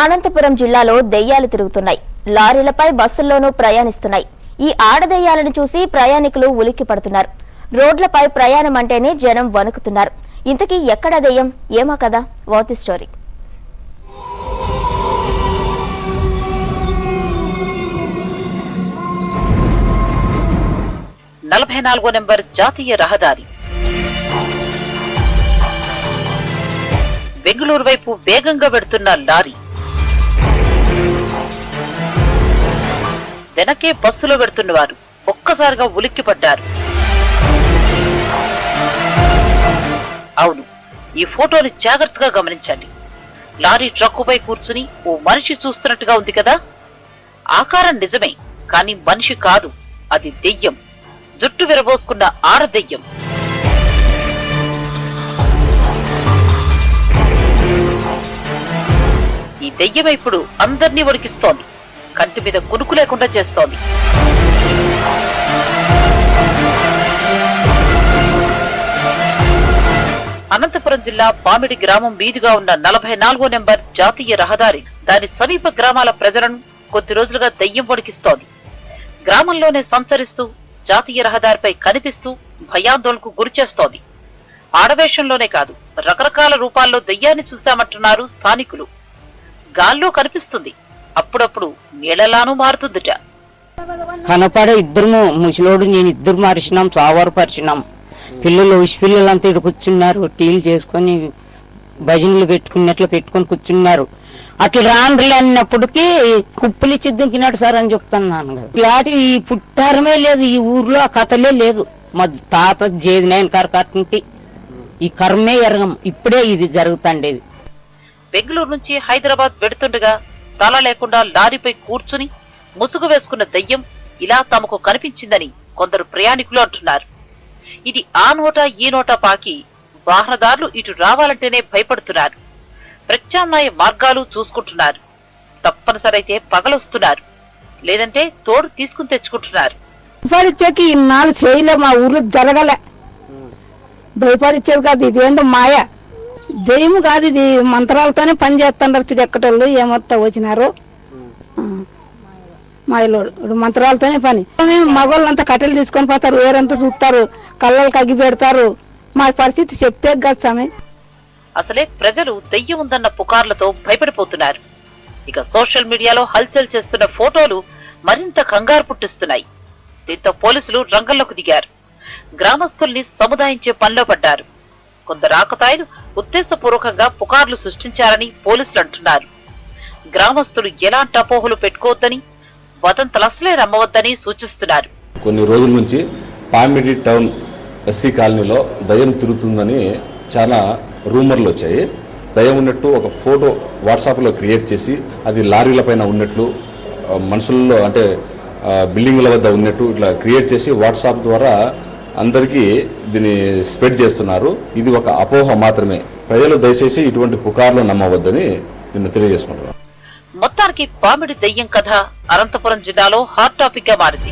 అనంతపురం జిల్లాలో దెయ్యాలు తిరుగుతున్నాయి. లారీలపై బస్సుల్లోనూ ప్రయాణిస్తున్నాయి. ఈ ఆడదెయ్యాలను చూసి ప్రయాణికులు ఉలిక్కి పడుతున్నారు. రోడ్లపై ప్రయాణం అంటేనే జనం వణుకుతున్నారు. ఇంతకీ ఎక్కడ దెయ్యం ఏమో కదా, వాట్ ది స్టోరీ. నెంబర్ జాతీయ రహదారి బెంగళూరు వైపు వేగంగా వెడుతున్న లారీ, వెనకే బస్సులో వెడుతున్నవారు ఒక్కసారిగా ఉలిక్కిపడ్డారు. అవును, ఈ ఫోటోని జాగ్రత్తగా గమనించండి. లారీ ట్రక్కుపై కూర్చుని ఓ మనిషి చూస్తున్నట్టుగా ఉంది కదా. ఆకారం నిజమే, కానీ మనిషి కాదు, అది దెయ్యం. జుట్టు విరబోసుకున్న ఆడదెయ్యం. ఈ దెయ్యం ఇప్పుడు అందర్నీ వణికిస్తోంది, కంటి మీద కునుకు లేకుండా చేస్తోంది. అనంతపురం జిల్లా పామిడి గ్రామం మీదుగా ఉన్న 44వ నెంబర్ జాతీయ రహదారి దాని సమీప గ్రామాల ప్రజలను కొద్ది రోజులుగా దెయ్యం వణికిస్తోంది. గ్రామంలోనే సంచరిస్తూ జాతీయ రహదారిపై కనిపిస్తూ భయాందోళనకు గురిచేస్తోంది. ఆడవేషంలోనే కాదు, రకరకాల రూపాల్లో దెయ్యాన్ని చూశామంటున్నారు స్థానికులు. గాల్లో కనిపిస్తుంది, అప్పుడప్పుడు నీళ్లలానూ మారుతుందిట. కనపడే ఇద్దరు ముసలోడు నేను ఇద్దరు మరిచినాం, చావారు పరిచినాం. పిల్లలంతా ఇది కూర్చున్నారు, టీలు చేసుకుని భజనలు పెట్టుకున్నట్లు పెట్టుకుని కూర్చున్నారు. అట్లా రాండ్రులు అన్నప్పటికీ కుప్పలు ఇచ్చి దింకినాడు సార్ అని చెప్తున్నాను కదా. ఇలాంటి ఈ పుట్టారమే లేదు, ఈ ఊర్లో ఆ కథలే లేదు. మా తాత జేదినాయన కరకట్టింటి ఈ కర్మే ఎరగం, ఇప్పుడే ఇది జరుగుతుండేది. బెంగళూరు నుంచి హైదరాబాద్ వెడుతుండగా తల లేకుండా లారీపై కూర్చుని ముసుగు వేసుకున్న దెయ్యం ఇలా తమకు కనిపించిందని కొందరు ప్రయాణికులు అంటున్నారు. ఇది ఆ నోట ఈ నోట పాకి వాహనదారులు ఇటు రావాలంటేనే భయపడుతున్నారు. ప్రత్యామ్నాయ మార్గాలు చూసుకుంటున్నారు. తప్పనిసరైతే పగలొస్తున్నారు, లేదంటే తోడు తీసుకుని తెచ్చుకుంటున్నారు. భయపడిచ్చాకి ఇన్నాళ్ళు చేయలే, మా ఊర్లో జరగలే. భయపడిచ్చేది కాదు, ఇదేంటో మాయ దెయ్యం కాదు, ఇది మంత్రాలతోనే పని చేస్తున్నారు. చూడు ఎక్కటోళ్ళు ఏమొత్తా వచ్చినారు, మాయలోడు మంత్రాలతోనే పని. మగోళ్ళంతా కట్టెలు తీసుకొని పోతారు, వేరంతా చూస్తారు, కళ్ళకి అగ్గి పెడతారు. మా పరిస్థితి చెప్తే కాదు సామె. అసలే ప్రజలు దెయ్యం ఉందన్న పుకార్లతో భయపడిపోతున్నారు. ఇక సోషల్ మీడియాలో హల్చల్ చేస్తున్న ఫోటోలు మరింత కంగారు పుట్టిస్తున్నాయి. దీంతో పోలీసులు రంగంలోకి దిగారు. గ్రామస్తుల్ని సముదాయించే పనిలో పడ్డారు. కొందరు ఆకతాయిలు ఉద్దేశపూర్వకంగా పుకార్లు సృష్టించారని పోలీసులు అంటున్నారు. గ్రామస్తులు ఎలాంటి అపోహలు పెట్టుకోవద్దని, వదంతలసలే నమ్మవద్దని సూచిస్తున్నారు. కొన్ని రోజుల నుంచి పామిడి టౌన్ ఎస్సీ కాలనీలో దయ్యం తిరుగుతుందని చాలా రూమర్లు వచ్చాయి. దయ్యం ఉన్నట్టు ఒక ఫోటో వాట్సాప్లో క్రియేట్ చేసి అది లారీల పైన ఉన్నట్లు, మనుషుల్లో అంటే బిల్డింగ్ల వద్ద ఉన్నట్టు ఇట్లా క్రియేట్ చేసి వాట్సాప్ ద్వారా అందరికీ దీన్ని స్ప్రెడ్ చేస్తున్నారు. ఇది ఒక అపోహ మాత్రమే. ప్రజలు దయచేసి ఇటువంటి పుకార్లు నమ్మవద్దని నిన్ను తెలియజేసుకుంటున్నాను. మొత్తానికి పామిడి దెయ్యం కథ అనంతపురం జిల్లాలో హాట్ టాపిక్ గా మారింది.